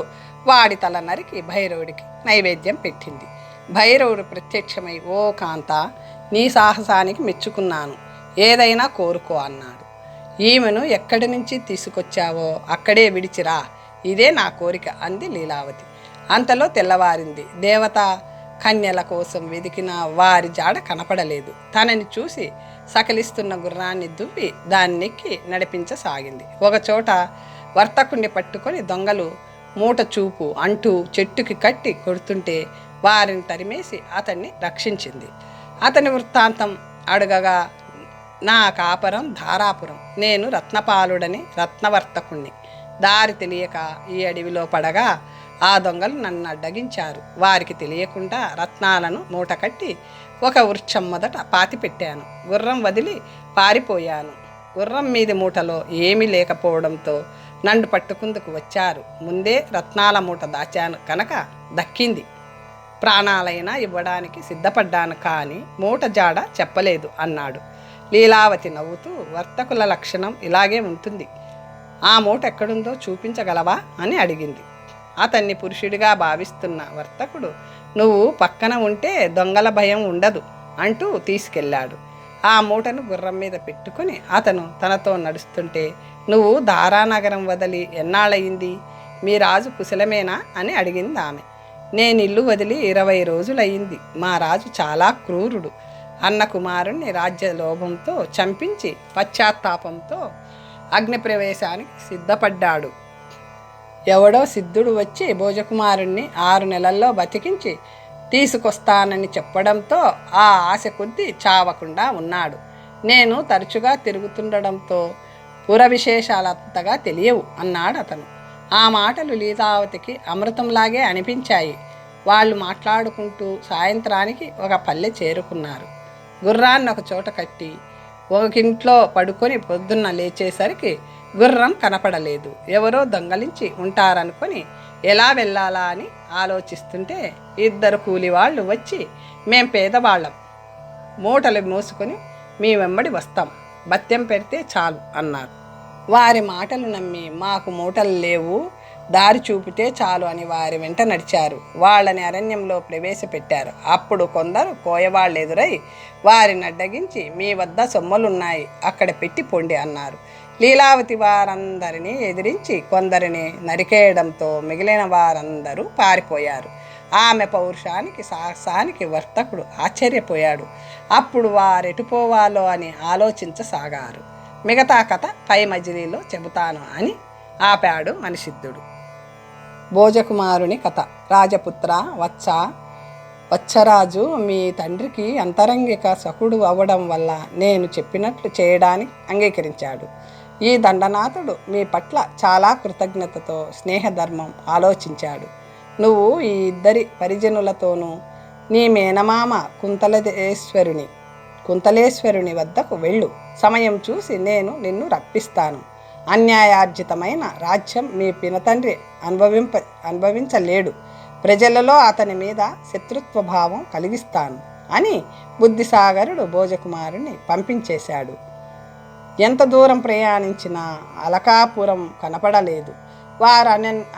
వాడి తల నరికి భైరవుడికి నైవేద్యం పెట్టింది. భైరవుడు ప్రత్యక్షమై, ఓ కాంత, నీ సాహసానికి మెచ్చుకున్నాను, ఏదైనా కోరుకో అన్నాడు. ఈమెను ఎక్కడి నుంచి తీసుకొచ్చావో అక్కడే విడిచిరా, ఇదే నా కోరిక అంది లీలావతి. అంతలో తెల్లవారింది. దేవత కన్యల కోసం వెదికిన వారి జాడ కనపడలేదు. తనని చూసి సకలిస్తున్న గుర్రాన్ని దువ్వి దాన్నెక్కి నడిపించసాగింది. ఒకచోట వర్తకుణ్ణి పట్టుకొని దొంగలు మూట చూపు అంటూ చెట్టుకి కట్టి కొడుతుంటే వారిని తరిమేసి అతన్ని రక్షించింది. అతని వృత్తాంతం అడగగా, నా కాపరం ధారాపురం, నేను రత్నపాలుడని రత్నవర్తకుణ్ణి. దారి తెలియక ఈ అడవిలో పడగా ఆ దొంగలు నన్ను అడ్డగించారు. వారికి తెలియకుండా రత్నాలను మూట కట్టి ఒక వృక్షం మొదట పాతిపెట్టాను. గుర్రం వదిలి పారిపోయాను. గుర్రం మీది మూటలో ఏమీ లేకపోవడంతో నన్ను పట్టుకుందుకు వచ్చారు. ముందే రత్నాల మూట దాచాను కనుక దక్కింది. ప్రాణాలైనా ఇవ్వడానికి సిద్ధపడ్డాను, కానీ మూట జాడ చెప్పలేదు అన్నాడు. లీలావతి నవ్వుతూ, వర్తకుల లక్షణం ఇలాగే ఉంటుంది. ఆ మూట ఎక్కడుందో చూపించగలవా అని అడిగింది. అతన్ని పురుషుడిగా భావిస్తున్న వర్తకుడు, నువ్వు పక్కన ఉంటే దొంగల భయం ఉండదు అంటూ తీసుకెళ్ళాడు. ఆ మూటను గుర్రం మీద పెట్టుకుని అతను తనతో నడుస్తుంటే, నువ్వు దారానగరం వదిలి ఎన్నాళ్ళయింది? మీ రాజు కుశలమేనా అని అడిగింది ఆమె. నేను ఇల్లు వదిలి 20 రోజులయ్యింది. మా రాజు చాలా క్రూరుడు. అన్న కుమారుణ్ణి రాజ్య లోభంతో చంపించి పశ్చాత్తాపంతో అగ్నిప్రవేశానికి సిద్ధపడ్డాడు. ఎవడో సిద్ధుడు వచ్చి భోజకుమారుణ్ణి 6 నెలల్లో బతికించి తీసుకొస్తానని చెప్పడంతో ఆ ఆశ కొద్దీ చావకుండా ఉన్నాడు. నేను తరచుగా తిరుగుతుండడంతో పుర విశేషాలంతగా తెలియవు అన్నాడు అతను. ఆ మాటలు లీలావతికి అమృతంలాగే అనిపించాయి. వాళ్ళు మాట్లాడుకుంటూ సాయంత్రానికి ఒక పల్లె చేరుకున్నారు. గుర్రాన్ని ఒక చోట కట్టి ఒకింట్లో పడుకొని పొద్దున్న లేచేసరికి గుర్రం కనపడలేదు. ఎవరో దొంగలించి ఉంటారనుకొని ఎలా వెళ్ళాలా అని ఆలోచిస్తుంటే 2 కూలివాళ్ళు వచ్చి, మేం పేదవాళ్ళం, మూటలు మోసుకొని మీ వెంబడి వస్తాం, బత్తెం పెడితే చాలు అన్నారు. వారి మాటలు నమ్మి, మాకు మూటలు లేవు, దారి చూపితే చాలు అని వారి వెంట నడిచారు. వాళ్ళని అరణ్యంలో ప్రవేశపెట్టారు. అప్పుడు కొందరు కోయవాళ్ళు ఎదురై వారిని అడ్డగించి, మీ వద్ద సొమ్మలున్నాయి, అక్కడ పెట్టి పొండి అన్నారు. లీలావతి వారందరినీ ఎదిరించి కొందరిని నరికేయడంతో మిగిలిన వారందరూ పారిపోయారు. ఆమె పౌరుషానికి సాహసానికి వర్తకుడు ఆశ్చర్యపోయాడు. అప్పుడు వారెటుపోవాలో అని ఆలోచించసాగారు. మిగతా కథ పై మజిలీలో చెబుతాను అని ఆపాడు మనిషిద్ధుడు. భోజకుమారుని కథ. రాజపుత్ర, వత్సరాజు మీ తండ్రికి అంతరంగిక సకుడు అవ్వడం వల్ల నేను చెప్పినట్లు చేయడానికి అంగీకరించాడు. ఈ దండనాథుడు మీ పట్ల చాలా కృతజ్ఞతతో స్నేహధర్మం ఆలోచించాడు. నువ్వు ఈ 2 పరిజనులతోనూ నీ మేనమామ కుంతలేశ్వరుని వద్దకు వెళ్ళు. సమయం చూసి నేను నిన్ను రప్పిస్తాను. అన్యాయార్జితమైన రాజ్యం మీ పినతండ్రి అనుభవించలేడు. ప్రజలలో అతని మీద శత్రుత్వ భావం కలిగిస్తాను అని బుద్ధిసాగరుడు భోజకుమారుని పంపించేశాడు. ఎంత దూరం ప్రయాణించినా అలకాపురం కనపడలేదు. వారు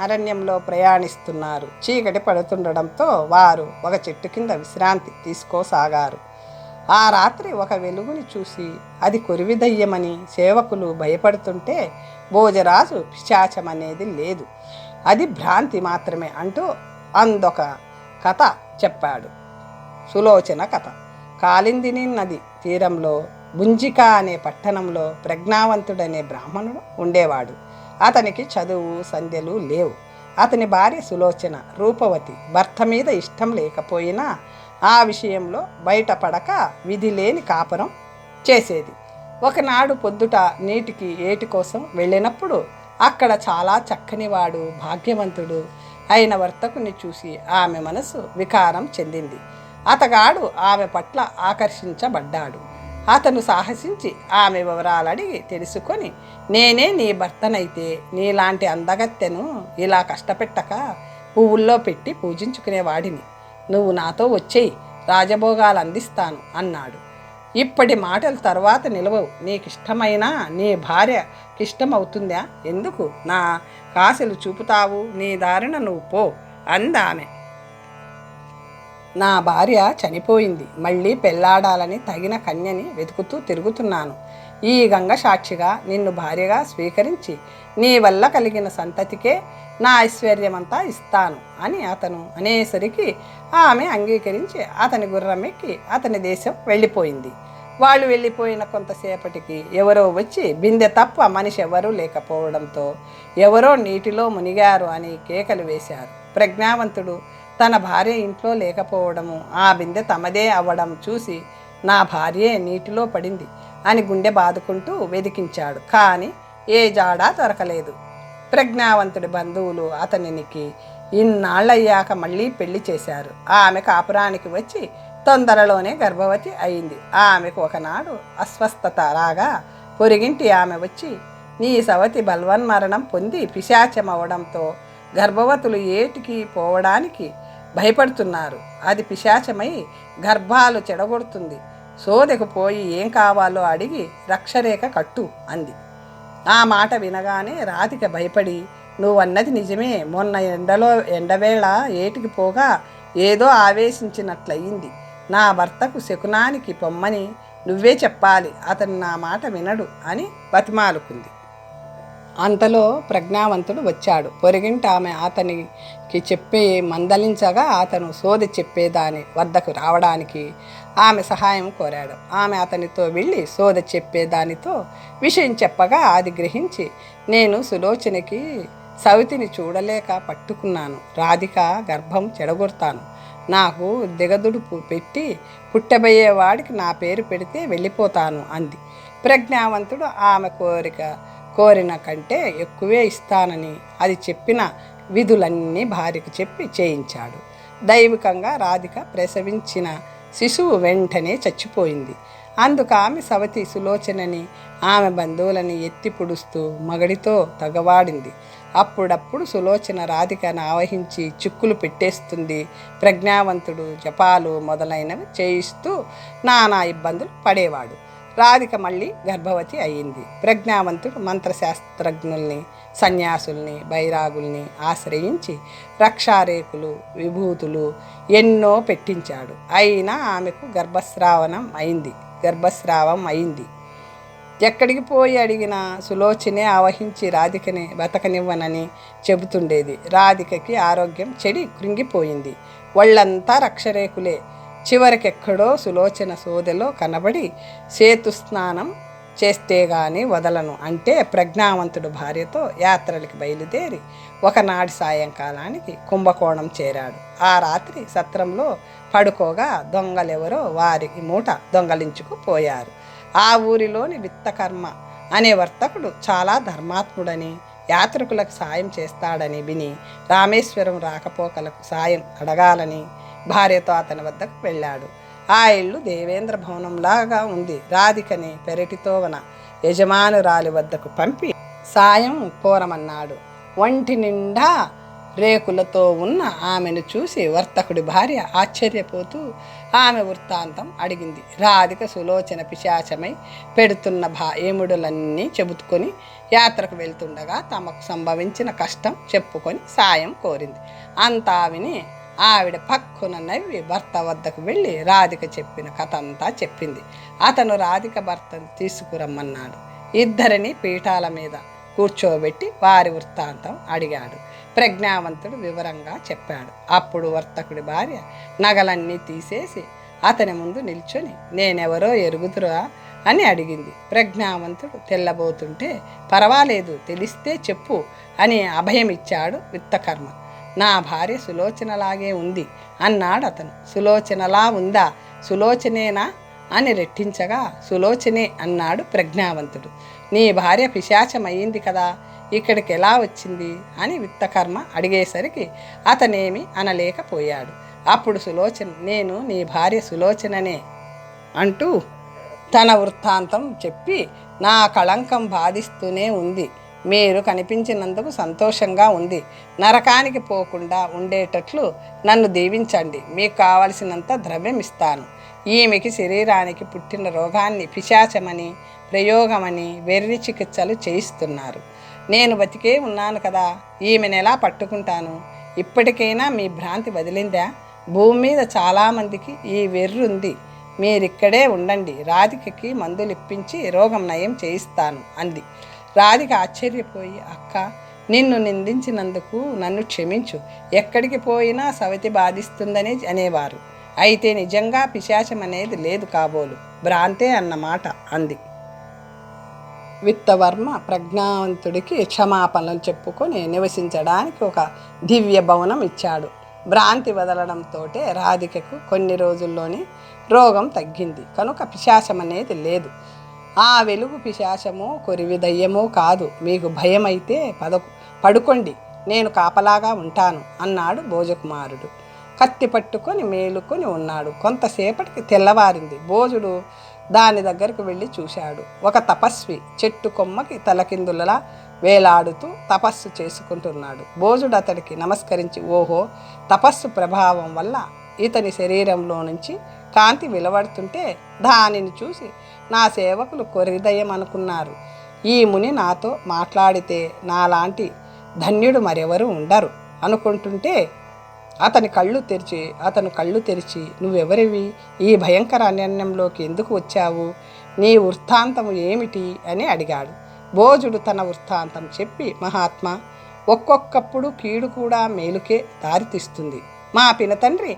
అరణ్యంలో ప్రయాణిస్తున్నారు. చీకటి పడుతుండడంతో వారు ఒక చెట్టు కింద విశ్రాంతి తీసుకోసాగారు. ఆ రాత్రి ఒక వెలుగుని చూసి అది కొరివిదయ్యమని సేవకులు భయపడుతుంటే, భోజరాజు పిశాచమనేది లేదు, అది భ్రాంతి మాత్రమే అంటూ అందొక కథ చెప్పాడు. సులోచన కథ. కాళిందిని నది తీరంలో బుంజిక అనే పట్టణంలో ప్రజ్ఞావంతుడనే బ్రాహ్మణుడు ఉండేవాడు. అతనికి చదువు సంధ్యలు లేవు. అతని భార్య సులోచన రూపవతి. భర్త మీద ఇష్టం లేకపోయినా ఆ విషయంలో బయటపడక విధి లేని కాపురం చేసేది. ఒకనాడు పొద్దుట నీటికి ఏటి కోసం వెళ్ళినప్పుడు అక్కడ చాలా చక్కనివాడు, భాగ్యవంతుడు అయిన వర్తకుని చూసి ఆమె మనసు వికారం చెందింది. అతగాడు ఆమె పట్ల ఆకర్షించబడ్డాడు. అతను సాహసించి ఆమె వివరాలు అడిగి తెలుసుకొని, నేనే నీ భర్తనైతే నీలాంటి అందగత్తెను ఇలా కష్టపెట్టక పువ్వుల్లో పెట్టి పూజించుకునేవాడిని. నువ్వు నాతో వచ్చేయి, రాజభోగాలు అందిస్తాను అన్నాడు. ఇప్పటి మాటల తర్వాత నిలవవు. నీకిష్టమైనా నీ భార్యకిష్టమవుతుందా? ఎందుకు నా కాశలు చూపుతావు? నీ దారిన నువ్వు పో అందామె. నా భార్య చనిపోయింది. మళ్ళీ పెళ్లాడాలని తగిన కన్యని వెతుకుతూ తిరుగుతున్నాను. ఈ గంగ సాక్షిగా నిన్ను భార్యగా స్వీకరించి నీ వల్ల కలిగిన సంతతికే నా ఐశ్వర్యమంతా ఇస్తాను అని అతను అనేసరికి ఆమె అంగీకరించి అతని గుర్రం ఎక్కి అతని దేశం వెళ్ళిపోయింది. వాళ్ళు వెళ్ళిపోయిన కొంతసేపటికి ఎవరో వచ్చి బిందె తప్ప మనిషి ఎవరూ లేకపోవడంతో ఎవరో నీటిలో మునిగారు అని కేకలు వేశారు. ప్రజ్ఞావంతుడు తన భార్య ఇంట్లో లేకపోవడము, ఆ బిందె తమదే అవ్వడం చూసి నా భార్యే నీటిలో పడింది అని గుండె బాదుకుంటూ వెదికించాడు. కానీ ఏ జాడా దొరకలేదు. ప్రజ్ఞావంతుడి బంధువులు అతనికి ఇన్నాళ్ళయ్యాక మళ్ళీ పెళ్లి చేశారు. ఆమె కాపురానికి వచ్చి తొందరలోనే గర్భవతి అయింది. ఆమెకు ఒకనాడు అస్వస్థత రాగా పొరిగింటి ఆమె వచ్చి, నీ సవతి బల్వన్మరణం పొంది పిశాచమవడంతో గర్భవతులు ఏటికి పోవడానికి భయపడుతున్నారు. అది పిశాచమై గర్భాలు చెడగొడుతుంది. సోదెకు పోయి ఏం కావాలో అడిగి రక్షరేఖ కట్టు అంది. ఆ మాట వినగానే రాధిక భయపడి, నువ్వన్నది నిజమే, మొన్న ఎండవేళ ఏటికి పోగా ఏదో ఆవేశించినట్లయింది. నా భర్తకు శకునానికి పొమ్మని నువ్వే చెప్పాలి, అతను నా మాట వినడు అని బతిమాలుకుంది. అంతలో ప్రజ్ఞావంతుడు వచ్చాడు. పొరిగింట ఆమె అతనికి చెప్పే మందలించగా అతను సోది చెప్పేదాని వద్దకు రావడానికి ఆమె సహాయం కోరాడు. ఆమె అతనితో వెళ్ళి సోది చెప్పేదానితో విషయం చెప్పగా అది గ్రహించి, నేను సులోచనకి సవితిని చూడలేక పట్టుకున్నాను. రాధిక గర్భం చెడగొడతాను. నాకు దిగదుడుపు పెట్టి పుట్టబోయేవాడికి నా పేరు పెడితే వెళ్ళిపోతాను అంది. ప్రజ్ఞావంతుడు ఆమె కోరిన కంటే ఎక్కువే ఇస్తానని అది చెప్పిన విధులన్నీ భార్యకు చెప్పి చేయించాడు. దైవికంగా రాధిక ప్రసవించిన శిశువు వెంటనే చచ్చిపోయింది. అందుకు ఆమె సవతి సులోచనని ఆమె బంధువులని ఎత్తి పుడుస్తూ మగడితో తగవాడింది. అప్పుడప్పుడు సులోచన రాధికను ఆవహించి చిక్కులు పెట్టేస్తుంది. ప్రజ్ఞావంతుడు జపాలు మొదలైనవి చేయిస్తూ నానా ఇబ్బందులు పడేవాడు. రాధిక మళ్ళీ గర్భవతి అయ్యింది. ప్రజ్ఞావంతుడు మంత్రశాస్త్రజ్ఞుల్ని, సన్యాసుల్ని, బైరాగుల్ని ఆశ్రయించి రక్షారేకులు, విభూతులు ఎన్నో పెట్టించాడు. అయినా ఆమెకు గర్భస్రావం అయింది. ఎక్కడికి పోయి అడిగినా సులోచనే ఆవహించి రాధికని బతకనివ్వనని చెబుతుండేది. రాధికకి ఆరోగ్యం చెడి కృంగిపోయింది. ఒళ్ళంతా రక్షరేకులే. చివరికెక్కడో సులోచన సోదెలో కనబడి సేతుస్నానం చేస్తే గాని వదలను అంటే ప్రజ్ఞావంతుడు భార్యతో యాత్రలకి బయలుదేరి ఒకనాటి సాయంకాలానికి కుంభకోణం చేరాడు. ఆ రాత్రి సత్రంలో పడుకోగా దొంగలెవరో వారి మూట దొంగలించుకుపోయారు. ఆ ఊరిలోని విత్తకర్మ అనే వర్తకుడు చాలా ధర్మాత్ముడని, యాత్రికులకు సాయం చేస్తాడని విని రామేశ్వరం రాకపోకలకు సాయం అడగాలని భార్యతో అతని వద్దకు వెళ్ళాడు. ఆ ఇల్లు దేవేంద్ర భవనంలాగా ఉంది. రాధికని పెరటితోవన యజమానురాలి వద్దకు పంపి సాయం కోరమన్నాడు. ఒంటి నిండా రేకులతో ఉన్న ఆమెను చూసి వర్తకుడి భార్య ఆశ్చర్యపోతూ ఆమె వృత్తాంతం అడిగింది. రాధిక సులోచన పిశాచమై పెడుతున్న ఏముడులన్నీ చెబుతుకొని యాత్రకు వెళ్తుండగా తమకు సంభవించిన కష్టం చెప్పుకొని సాయం కోరింది. అంతా విని ఆవిడ పక్కున నవ్వి భర్త వద్దకు వెళ్ళి రాధిక చెప్పిన కథ అంతా చెప్పింది. అతను రాధిక భర్తను తీసుకురమ్మన్నాడు. ఇద్దరిని పీఠాల మీద కూర్చోబెట్టి వారి వృత్తాంతం అడిగాడు. ప్రజ్ఞావంతుడు వివరంగా చెప్పాడు. అప్పుడు వర్తకుడి భార్య నగలన్నీ తీసేసి అతని ముందు నిల్చొని, నేనెవరో ఎరుగుదురా అని అడిగింది. ప్రజ్ఞావంతుడు తెల్లబోతుంటే, పర్వాలేదు, తెలిస్తే చెప్పు అని అభయమిచ్చాడు విత్తకర్మ. నా భార్య సులోచనలాగే ఉంది అన్నాడు అతను. సులోచనలా ఉందా? సులోచనేనా అని రెట్టించగా, సులోచనే అన్నాడు ప్రజ్ఞావంతుడు. నీ భార్య పిశాచమయ్యింది కదా, ఇక్కడికి ఎలా వచ్చింది అని విత్తకర్మ అడిగేసరికి అతనేమి అనలేకపోయాడు. అప్పుడు సులోచన, నేను నీ భార్య సులోచననే అంటూ తన వృత్తాంతం చెప్పి, నా కళంకం బాధిస్తూనే ఉంది. మీరు కనిపించినందుకు సంతోషంగా ఉంది. నరకానికి పోకుండా ఉండేటట్లు నన్ను దీవించండి. మీకు కావలసినంత ద్రవ్యం ఇస్తాను. ఈమెకి శరీరానికి పుట్టిన రోగాన్ని పిశాచమని, ప్రయోగమని వెర్రి చికిత్సలు చేయిస్తున్నారు. నేను బతికే ఉన్నాను కదా, ఈమెను ఎలా పట్టుకుంటాను? ఇప్పటికైనా మీ భ్రాంతి వదిలిందా? భూమి మీద చాలామందికి ఈ వెర్రుంది. మీరిక్కడే ఉండండి. రాధికకి మందులు ఇప్పించి రోగం నయం చేయిస్తాను అంది. రాధిక ఆశ్చర్యపోయి, అక్క, నిన్ను నిందించినందుకు నన్ను క్షమించు. ఎక్కడికి పోయినా సవతి బాధిస్తుందని అనేవారు. అయితే నిజంగా పిశాచం అనేది లేదు కాబోలు, భ్రాంతే అన్నమాట అంది. విత్తవర్మ ప్రజ్ఞావంతుడికి క్షమాపణలు చెప్పుకొని నివసించడానికి ఒక దివ్య భవనం ఇచ్చాడు. భ్రాంతి వదలడంతో రాధికకు కొన్ని రోజుల్లోనే రోగం తగ్గింది కనుక పిశాచం అనేది లేదు. ఆ వెలుగు పిశాచమో కొరివి దయ్యమో కాదు. మీకు భయం అయితే పడుకోండి, నేను కాపలాగా ఉంటాను అన్నాడు భోజకుమారుడు. కత్తి పట్టుకొని మేలుకొని ఉన్నాడు. కొంతసేపటికి తెల్లవారింది. భోజుడు దాని దగ్గరకు వెళ్ళి చూశాడు. ఒక తపస్వి చెట్టు కొమ్మకి తలకిందులలా వేలాడుతూ తపస్సు చేసుకుంటున్నాడు. భోజుడు అతడికి నమస్కరించి, ఓహో, తపస్సు ప్రభావం వల్ల ఇతని శరీరంలో నుంచి కాంతి వెలువడుతుంటే దానిని చూసి నా సేవకులు కొరిదయం అనుకున్నారు. ఈ ముని నాతో మాట్లాడితే నాలాంటి ధన్యుడు మరెవరు ఉండరు అనుకుంటుంటే అతను కళ్ళు తెరిచి నువ్వెవరివి, ఈ భయంకర అరణ్యంలోకి ఎందుకు వచ్చావు, నీ వృత్తాంతము ఏమిటి అని అడిగాడు. భోజుడు తన వృత్తాంతం చెప్పి, మహాత్మా, ఒక్కొక్కప్పుడు కీడు కూడా మేలుకే దారితీస్తుంది. మా పినతండ్రి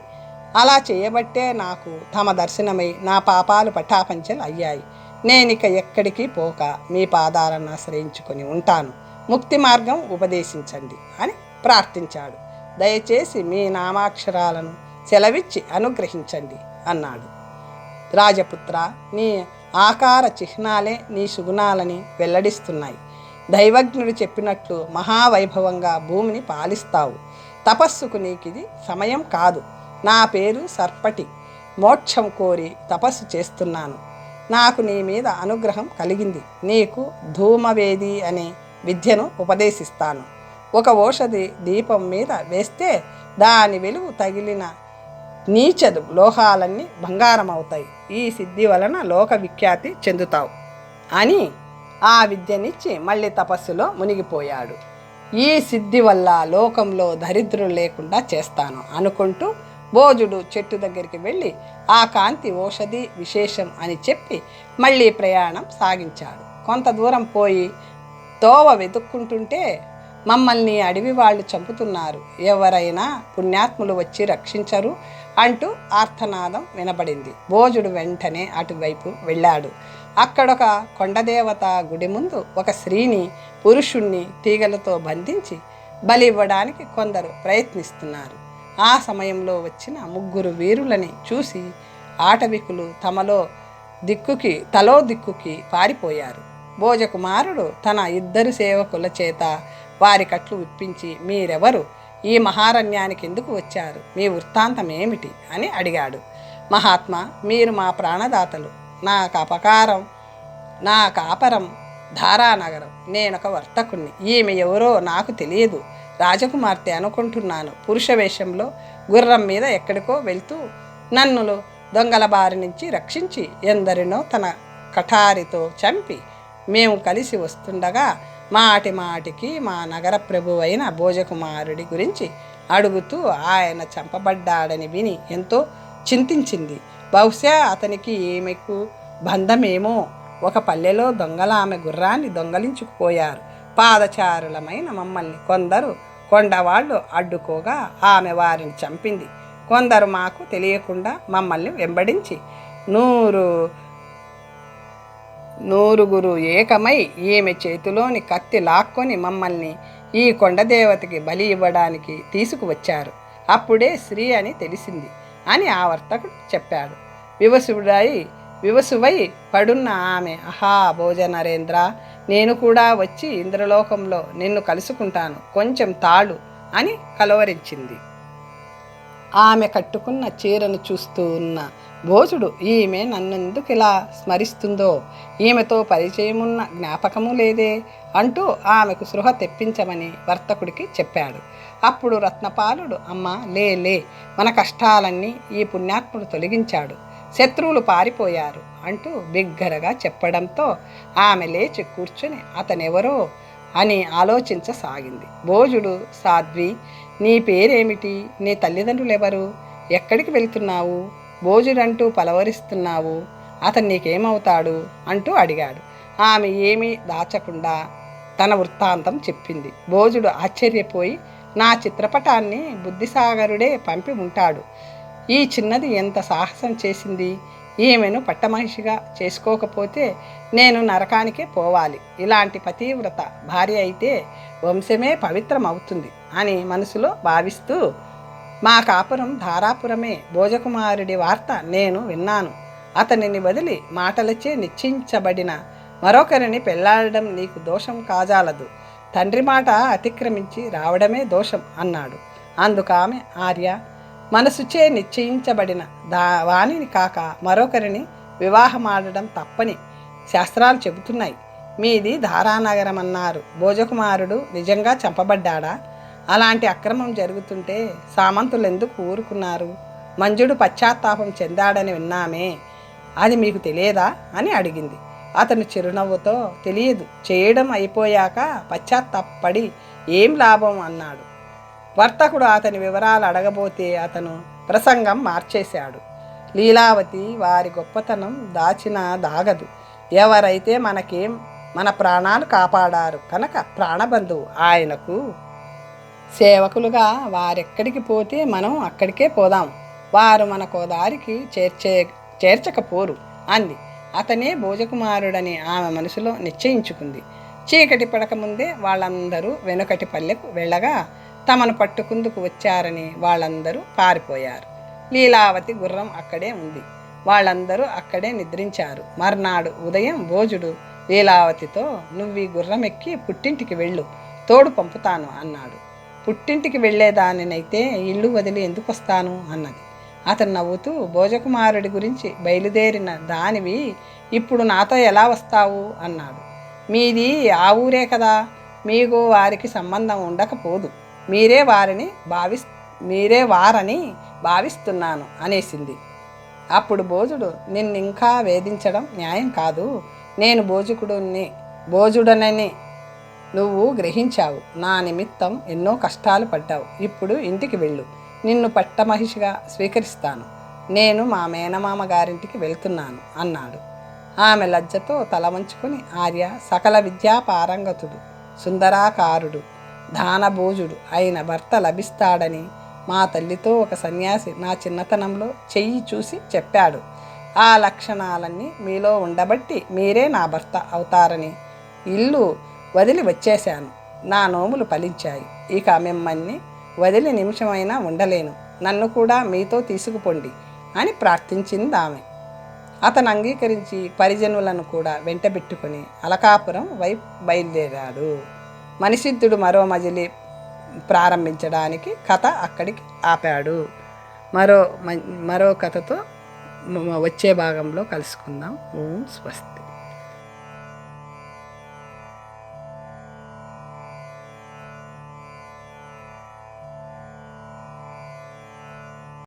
అలా చేయబట్టే నాకు తమ దర్శనమై నా పాపాలు పటాపంచలు అయ్యాయి. నేనిక ఎక్కడికి పోక మీ పాదాలను ఆశ్రయించుకొని ఉంటాను. ముక్తి మార్గం ఉపదేశించండి అని ప్రార్థించాడు. దయచేసి మీ నామాక్షరాలను సెలవిచ్చి అనుగ్రహించండి అన్నాడు. రాజపుత్ర, నీ ఆకార చిహ్నాలే నీ సుగుణాలని వెల్లడిస్తున్నాయి. దైవజ్ఞుడు చెప్పినట్లు మహావైభవంగా భూమిని పాలిస్తావు. తపస్సుకు నీకిది సమయం కాదు. నా పేరు సర్పటి. మోక్షం కోరి తపస్సు చేస్తున్నాను. నాకు నీ మీద అనుగ్రహం కలిగింది. నీకు ధూమవేది అనే విద్యను ఉపదేశిస్తాను. ఒక ఔషధి దీపం మీద వేస్తే దాని వెలుగు తగిలిన నీచదు లోహాలన్నీ బంగారం అవుతాయి. ఈ సిద్ధి వలన లోక విఖ్యాతి చెందుతావు అని ఆ విద్యనిచ్చి మళ్ళీ తపస్సులో మునిగిపోయాడు. ఈ సిద్ధి వల్ల లోకంలో దరిద్రులు లేకుండా చేస్తాను అనుకుంటూ భోజుడు చెట్టు దగ్గరికి వెళ్ళి ఆ కాంతి ఔషధి విశేషం అని చెప్పి మళ్ళీ ప్రయాణం సాగించాడు. కొంత దూరం పోయి తోవ వెతుక్కుంటుంటే మమ్మల్ని అడవి వాళ్ళు చంపుతున్నారు, ఎవరైనా పుణ్యాత్ములు వచ్చి రక్షించరు అంటూ ఆర్తనాదం వినబడింది. భోజుడు వెంటనే అటువైపు వెళ్ళాడు. అక్కడొక కొండదేవత గుడి ముందు ఒక స్త్రీని పురుషుణ్ణి తీగలతో బంధించి బలి ఇవ్వడానికి కొందరు ప్రయత్నిస్తున్నారు. ఆ సమయంలో వచ్చిన 3 వీరులని చూసి ఆటవికులు తలో దిక్కుకి పారిపోయారు. భోజకుమారుడు తన 2 సేవకుల చేత వారి కట్లు విప్పించి, మీరెవరు, ఈ మహారణ్యానికి ఎందుకు వచ్చారు, మీ వృత్తాంతం ఏమిటి అని అడిగాడు. మహాత్మా, మీరు మా ప్రాణదాతలు. నా కాపరం ధారానగరం. నేనొక వర్తకుణ్ణి. ఈమె ఎవరో నాకు తెలియదు. రాజకుమార్తె అనుకుంటున్నాను. పురుష వేషంలో గుర్రం మీద ఎక్కడికో వెళ్తూ నన్ను దొంగల బారి నుంచి రక్షించి ఎందరినో తన కఠారితో చంపి మేము కలిసి వస్తుండగా మాటికి మా నగర ప్రభువైన భోజకుమారుడి గురించి అడుగుతూ ఆయన చంపబడ్డాడని విని ఎంతో చింతించింది. బహుశా అతనికి ఈమెకు బంధమేమో. ఒక పల్లెలో దొంగల ఆమె గుర్రాన్ని దొంగలించుకుపోయారు. పాదచారులమైన మమ్మల్ని కొందరు కొండవాళ్ళు అడ్డుకోగా ఆమె వారిని చంపింది. కొందరు మాకు తెలియకుండా మమ్మల్ని వెంబడించి నూరుగురు ఏకమై ఈమె చేతిలోని కత్తి లాక్కొని మమ్మల్ని ఈ కొండదేవతకి బలి ఇవ్వడానికి తీసుకువచ్చారు. అప్పుడే స్త్రీ అని తెలిసింది అని ఆ వర్తకుడు చెప్పాడు. వివసువై పడున్న ఆమె, ఆహా భోజనరేంద్ర, నేను కూడా వచ్చి ఇంద్రలోకంలో నిన్ను కలుసుకుంటాను, కొంచెం తాళు అని కలవరించింది. ఆమె కట్టుకున్న చీరను చూస్తూ ఉన్న భోజుడు, ఈమె నన్నెందుకు ఇలా స్మరిస్తుందో, ఈమెతో పరిచయమున్న జ్ఞాపకము లేదే అంటూ ఆమెకు సృహ తెప్పించమని వర్తకుడికి చెప్పాడు. అప్పుడు రత్నపాలుడు, అమ్మ లే, మన కష్టాలన్నీ ఈ పుణ్యాత్ముడు తొలగించాడు, శత్రువులు పారిపోయారు అంటూ బిగ్గరగా చెప్పడంతో ఆమె లేచి కూర్చుని అతనెవరో అని ఆలోచించసాగింది. భోజుడు, సాధ్వి, నీ పేరేమిటి, నీ తల్లిదండ్రులు ఎవరు, ఎక్కడికి వెళ్తున్నావు, భోజుడంటూ పలవరిస్తున్నావు, అతను నీకేమవుతాడు అంటూ అడిగాడు. ఆమె ఏమీ దాచకుండా తన వృత్తాంతం చెప్పింది. భోజుడు ఆశ్చర్యపోయి, నా చిత్రపటాన్ని బుద్ధిసాగరుడే పంపి ఉంటాడు. ఈ చిన్నది ఎంత సాహసం చేసింది. ఈమెను పట్టమహిషిగా చేసుకోకపోతే నేను నరకానికే పోవాలి. ఇలాంటి పతివ్రత భార్య అయితే వంశమే పవిత్రం అవుతుంది అని మనసులో భావిస్తూ, మా కాపురం ధారాపురమే. భోజకుమారుడి వార్త నేను విన్నాను. అతనిని వదిలి మాటలచే నిశ్చయించబడిన మరొకరిని పెళ్లాడడం నీకు దోషం కాజాలదు. తండ్రి మాట అతిక్రమించి రావడమే దోషం అన్నాడు. అందుకామె, ఆర్య, మనసుచే నిశ్చయించబడిన వాణిని కాక మరొకరిని వివాహమాడడం తప్పని శాస్త్రాలు చెబుతున్నాయి. మీది ధారానగరం అన్నారు. భోజకుమారుడు నిజంగా చంపబడ్డాడా? అలాంటి అక్రమం జరుగుతుంటే సామంతులు ఎందుకు ఊరుకున్నారు? మంజుడు పశ్చాత్తాపం చెందాడని విన్నామే, అది మీకు తెలియదా అని అడిగింది. అతను చిరునవ్వుతో, తెలియదు, చేయడం అయిపోయాక పశ్చాత్తాపడి ఏం లాభం అన్నాడు. వర్తకుడు అతని వివరాలు అడగబోతే అతను ప్రసంగం మార్చేశాడు. లీలావతి వారి గొప్పతనం దాచినా దాగదు. ఎవరైతే మన ప్రాణాలు కాపాడారు కనుక ప్రాణబంధువు. ఆయనకు సేవకులుగా వారెక్కడికి పోతే మనం అక్కడికే పోదాం. వారు మనకో దారికి చేర్చకపోరు అంది. అతనే భోజకుమారుడని ఆమె మనసులో నిశ్చయించుకుంది. చీకటి పడకముందే వాళ్ళందరూ వెనుకటి పల్లెకు వెళ్ళగా తమను పట్టుకుందుకు వచ్చారని వాళ్ళందరూ పారిపోయారు. లీలావతి గుర్రం అక్కడే ఉంది. వాళ్ళందరూ అక్కడే నిద్రించారు. మర్నాడు ఉదయం భోజుడు లీలావతితో, నువ్వు గుర్రం ఎక్కి పుట్టింటికి వెళ్ళు, తోడు పంపుతాను అన్నాడు. పుట్టింటికి వెళ్ళేదానినైతే ఇల్లు వదిలి ఎందుకు వస్తాను అన్నది. అతను నవ్వుతూ, భోజకుమారుడి గురించి బయలుదేరిన దానివి ఇప్పుడు నాతో ఎలా వస్తావు అన్నాడు. మీది ఆ ఊరే కదా, మీకు వారికి సంబంధం ఉండకపోదు. మీరే వారని భావిస్తున్నాను అనేసింది. అప్పుడు భోజుడు, నిన్నింకా వేధించడం న్యాయం కాదు. నేను భోజుడనని నువ్వు గ్రహించావు. నా నిమిత్తం ఎన్నో కష్టాలు పడ్డావు. ఇప్పుడు ఇంటికి వెళ్ళు. నిన్ను పట్టమహిషిగా స్వీకరిస్తాను. నేను మా మేనమామ గారింటికి వెళ్తున్నాను అన్నాడు. ఆమె లజ్జతో తల వంచుకొని, ఆర్య, సకల విద్యా పారంగతుడు, సుందరాకారుడు, దానభోజుడు అయిన భర్త లభిస్తాడని మా తల్లితో ఒక సన్యాసి నా చిన్నతనంలో చెయ్యి చూసి చెప్పాడు. ఆ లక్షణాలన్నీ మీలో ఉండబట్టి మీరే నా భర్త అవుతారని ఇల్లు వదిలి వచ్చేశాను. నా నోములు ఫలించాయి. ఇక మిమ్మల్ని వదిలి నిమిషమైనా ఉండలేను. నన్ను కూడా మీతో తీసుకుపోండి అని ప్రార్థించింది ఆమె. అతను అంగీకరించి పరిజనులను కూడా వెంటబెట్టుకుని అలకాపురం వైపు బయలుదేరాడు. మణిసిద్ధుడు మరో మజిలీ ప్రారంభించడానికి కథ అక్కడికి ఆపాడు. మరో కథతో వచ్చే భాగంలో కలుసుకుందాం. ఓం స్వస్తి.